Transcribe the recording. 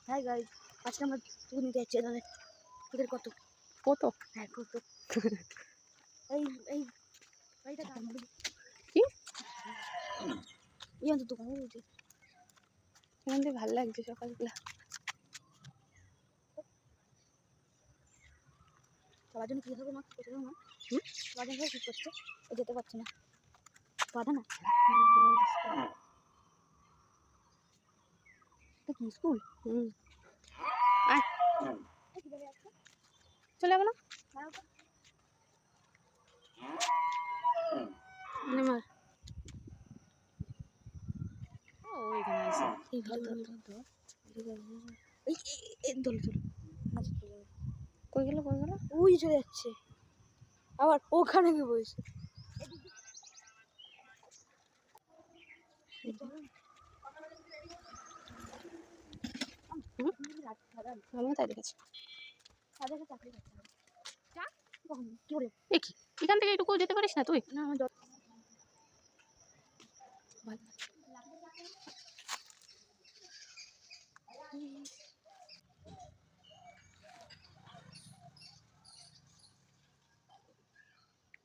হ্যাঁ গাইস, আজকে আমরা ট্যুর নিতে যাচ্ছি। তাহলে তোদের কত কত? হ্যাঁ কত এই এই বাড়িটা কার মধ্যে কি এই অন্তত দোকানে বলছি এখান থেকে ভালো লাগছে সকালবেলা। সবার জন্য কি হবে মা, কি করছে মা? সবার জন্য কি করছে? ও যেতে পারছে না, বাধা না। এটা কি স্কুল? আয় চলে যাবো না? মার ওইখানে আছে। এই ধর ধর ধর ধর এই এই ধর ধর কই গেল কই গেল? ওই চলে যাচ্ছে, আবার ওখানে গিয়ে বসে। আমিও তাই দেখেছি। চাকরি করতে হবে। কি করে? এ কি এখান থেকে এটুকু যেতে পারিস না তুই? না